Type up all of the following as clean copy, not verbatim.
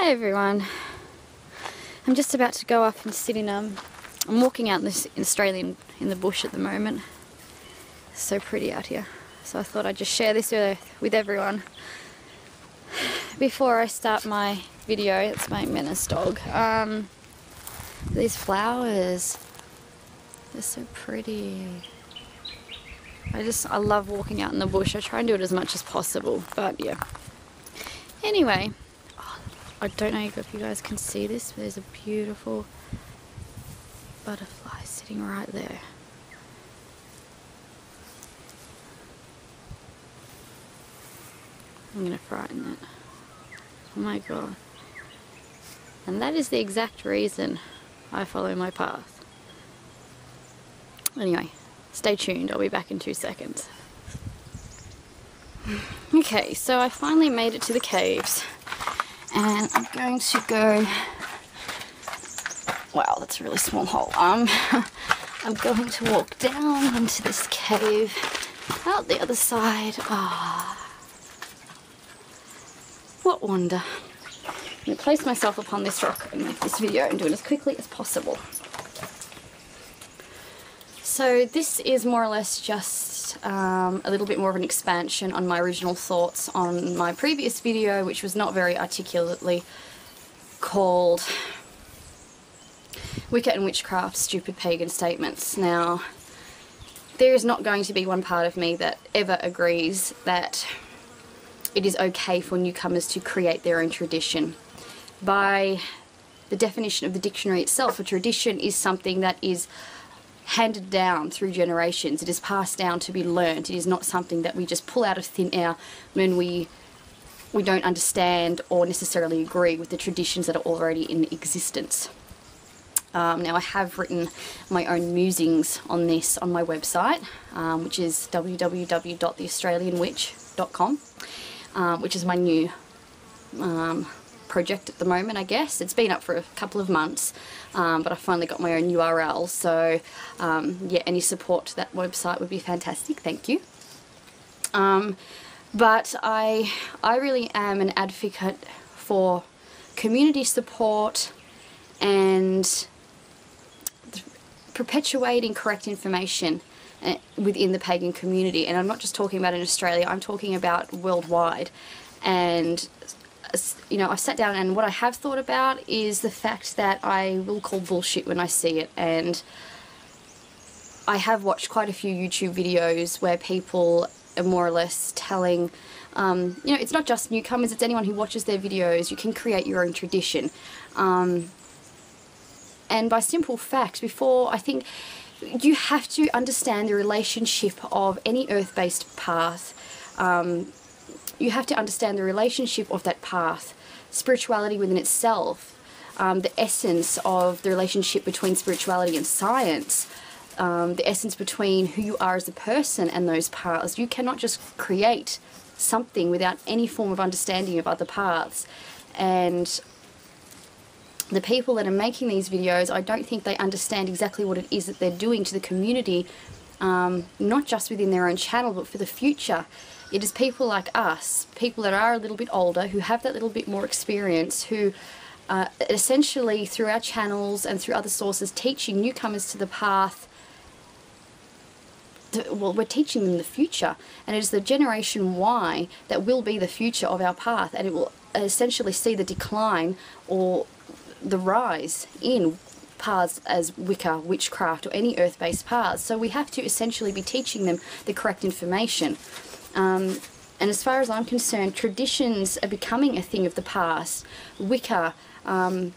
Hi everyone. I'm just about to go up and sit in I'm walking out in Australian in the bush at the moment. It's so pretty out here. So I thought I'd just share this with everyone. Before I start my video, it's my Menace dog. These flowers, they're so pretty. I love walking out in the bush. I try and do it as much as possible, but yeah. Anyway, I don't know if you guys can see this, but there's a beautiful butterfly sitting right there. I'm gonna frighten it. Oh my god. And that is the exact reason I follow my path. Anyway, stay tuned, I'll be back in 2 seconds. Okay, so I finally made it to the caves. And I'm going to go, wow, that's a really small hole. I'm going to walk down into this cave, out the other side. Ah, what wonder. I'm going to place myself upon this rock and make this video and do it as quickly as possible. So this is more or less just a little bit more of an expansion on my original thoughts on my previous video, which was not very articulately called Wicca and Witchcraft, Stupid Pagan Statements. Now, there is not going to be one part of me that ever agrees that it is okay for newcomers to create their own tradition. By the definition of the dictionary itself, a tradition is something that is handed down through generations. It is passed down to be learned. It is not something that we just pull out of thin air when we don't understand or necessarily agree with the traditions that are already in existence. Now I have written my own musings on this on my website, which is www.theaustralianwitch.com, which is my new project at the moment, I guess. It's been up for a couple of months, but I finally got my own URL, so yeah, any support to that website would be fantastic, thank you. But I really am an advocate for community support and perpetuating correct information within the pagan community, and I'm not just talking about in Australia, I'm talking about worldwide. And you know, I've sat down and what I have thought about is the fact that I will call bullshit when I see it, and I have watched quite a few YouTube videos where people are more or less telling, you know, it's not just newcomers, it's anyone who watches their videos, you can create your own tradition. And by simple fact, I think you have to understand the relationship of any earth-based path. You have to understand the relationship of that path, spirituality within itself, the essence of the relationship between spirituality and science, the essence between who you are as a person and those paths. You cannot just create something without any form of understanding of other paths. And the people that are making these videos, I don't think they understand exactly what it is that they're doing to the community, not just within their own channel, but for the future. It is people like us, people that are a little bit older, who have that little bit more experience, who essentially through our channels and through other sources teaching newcomers to the path. Well, we're teaching them the future, and it is the Generation Y that will be the future of our path, and it will essentially see the decline or the rise in paths as Wicca, witchcraft, or any earth-based paths. So we have to essentially be teaching them the correct information. And as far as I'm concerned, traditions are becoming a thing of the past. Wicca, a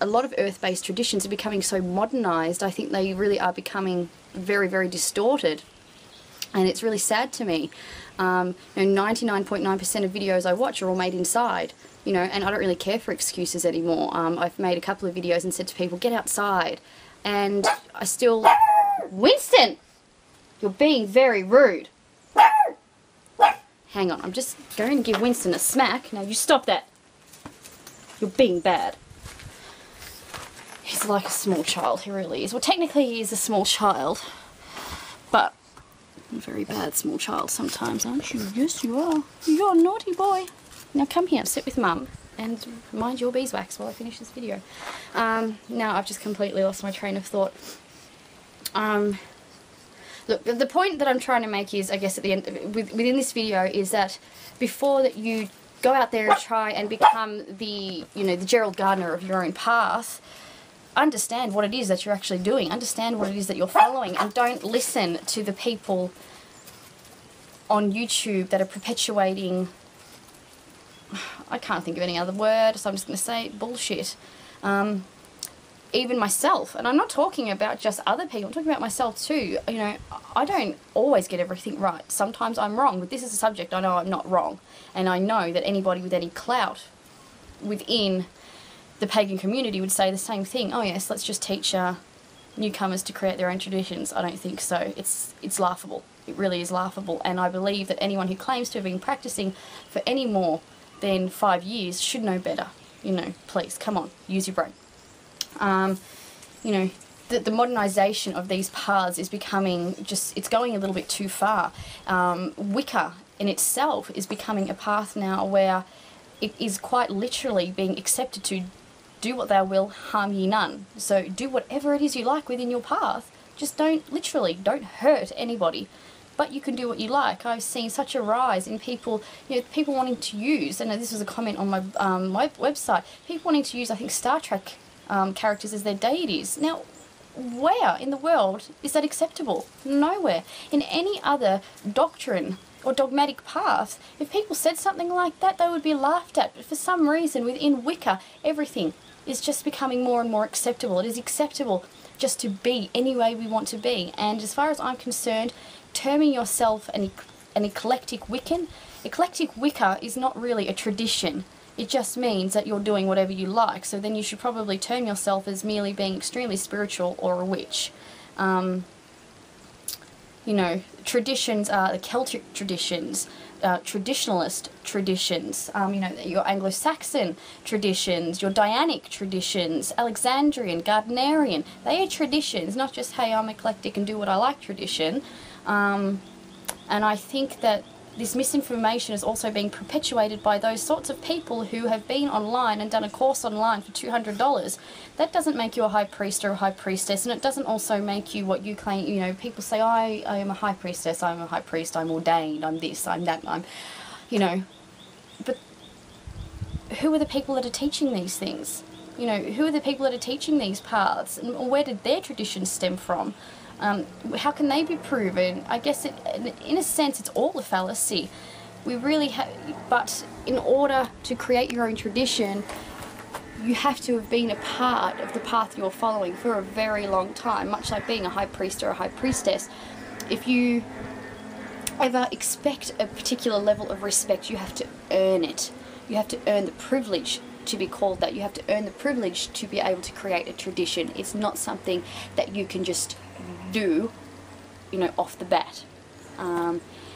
lot of earth-based traditions are becoming so modernized, I think they really are becoming very, very distorted. And it's really sad to me. 99.9% of videos I watch are all made inside, you know, and I don't really care for excuses anymore. I've made a couple of videos and said to people, get outside. And I still... Winston! You're being very rude. Hang on, I'm just going to give Winston a smack. Now you stop that. You're being bad. He's like a small child, he really is. Well, technically he is a small child, but a very bad small child sometimes, aren't you? Yes, you are. You're a naughty boy. Now come here, sit with Mum, and mind your beeswax while I finish this video. Now I've just completely lost my train of thought. Look, the point that I'm trying to make is, I guess at the end, within this video, is that before that you go out there and try and become the, you know, the Gerald Gardner of your own path, understand what it is that you're actually doing, understand what it is that you're following, and don't listen to the people on YouTube that are perpetuating, I can't think of any other word, so I'm just going to say bullshit. Even myself, and I'm not talking about just other people, I'm talking about myself too. You know, I don't always get everything right. Sometimes I'm wrong, but this is a subject I know I'm not wrong. And I know that anybody with any clout within the pagan community would say the same thing. Oh yes, let's just teach newcomers to create their own traditions. I don't think so. It's laughable. It really is laughable. And I believe that anyone who claims to have been practicing for any more than 5 years should know better. You know, please, come on, use your brain. You know, the modernisation of these paths is becoming just, it's going a little bit too far. Wicca in itself is becoming a path now where it is quite literally being accepted to do what thou will, harm ye none. So do whatever it is you like within your path. Just don't hurt anybody. But you can do what you like. I've seen such a rise in people, you know, people wanting to use, and this was a comment on my website, people wanting to use, I think, Star Trek characters as their deities. Now, where in the world is that acceptable? Nowhere. In any other doctrine or dogmatic path, if people said something like that, they would be laughed at. But for some reason, within Wicca, everything is just becoming more and more acceptable. It is acceptable just to be any way we want to be. And as far as I'm concerned, terming yourself an eclectic Wiccan, eclectic Wicca is not really a tradition. It just means that you're doing whatever you like. So then you should probably term yourself as merely being extremely spiritual or a witch. You know, traditions are the Celtic traditions, traditionalist traditions, you know, your Anglo-Saxon traditions, your Dianic traditions, Alexandrian, Gardnerian. They are traditions, not just, hey, I'm eclectic and do what I like tradition. And I think that this misinformation is also being perpetuated by those sorts of people who have been online and done a course online for $200. That doesn't make you a high priest or a high priestess, and it doesn't also make you what you claim. You know, people say, I am a high priestess, I'm a high priest, I'm ordained, I'm this, I'm that, I'm, you know. But who are the people that are teaching these things? You know, who are the people that are teaching these paths, and where did their traditions stem from? How can they be proven? I guess in a sense it's all a fallacy. We really have, but in order to create your own tradition, you have to have been a part of the path you're following for a very long time, much like being a high priest or a high priestess. If you ever expect a particular level of respect, you have to earn it. You have to earn the privilege to be called that. You have to earn the privilege to be able to create a tradition. It's not something that you can just do, you know, off the bat.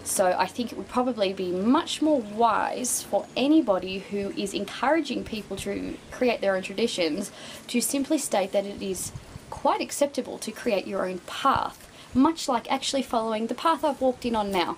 So I think it would probably be much more wise for anybody who is encouraging people to create their own traditions to simply state that it is quite acceptable to create your own path, much like actually following the path I've walked in on now.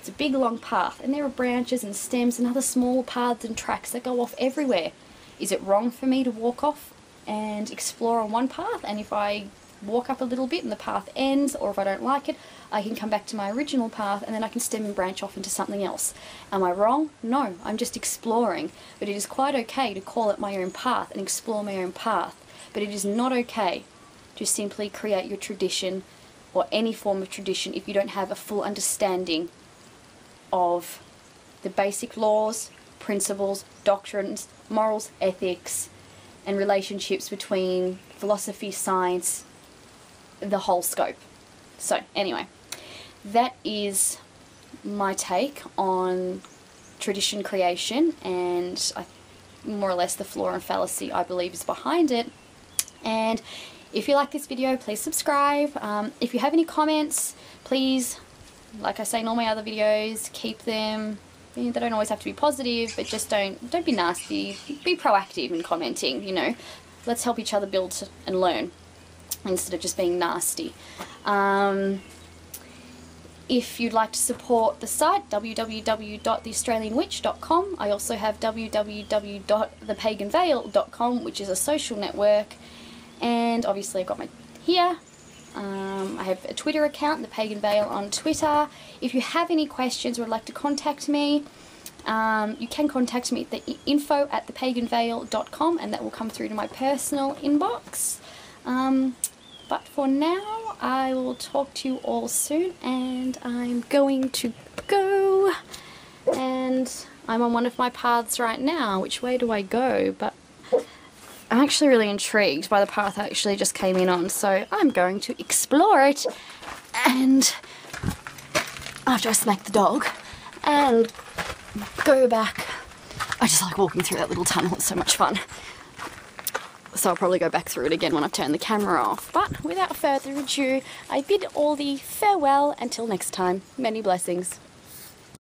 It's a big long path, and there are branches and stems and other small paths and tracks that go off everywhere. Is it wrong for me to walk off and explore on one path, and if I walk up a little bit and the path ends, or if I don't like it, I can come back to my original path and then I can stem and branch off into something else? Am I wrong? No, I'm just exploring. But it is quite okay to call it my own path and explore my own path. But it is not okay to simply create your tradition or any form of tradition if you don't have a full understanding of the basic laws, principles, doctrines, morals, ethics, and relationships between philosophy, science, the whole scope. So anyway, that is my take on tradition creation, and more or less the flaw and fallacy I believe is behind it. And if you like this video, please subscribe. If you have any comments, please, like I say in all my other videos, keep them. They don't always have to be positive, but just don't be nasty. Be proactive in commenting, you know. Let's help each other build and learn, instead of just being nasty. If you'd like to support the site, www.theaustralianwitch.com. I also have www.thepaganvale.com, which is a social network. And obviously I've got my here. I have a Twitter account, The Pagan Vale on Twitter. If you have any questions or would like to contact me, you can contact me at the info@thepaganvale.com, and that will come through to my personal inbox. But for now, I will talk to you all soon, and I'm going to go, and I'm on one of my paths right now. Which way do I go? But I'm actually really intrigued by the path I actually just came in on, so I'm going to explore it, and after I smack the dog, and go back. I just like walking through that little tunnel, it's so much fun. So I'll probably go back through it again when I've turned the camera off. But without further ado, I bid all thee farewell until next time. Many blessings.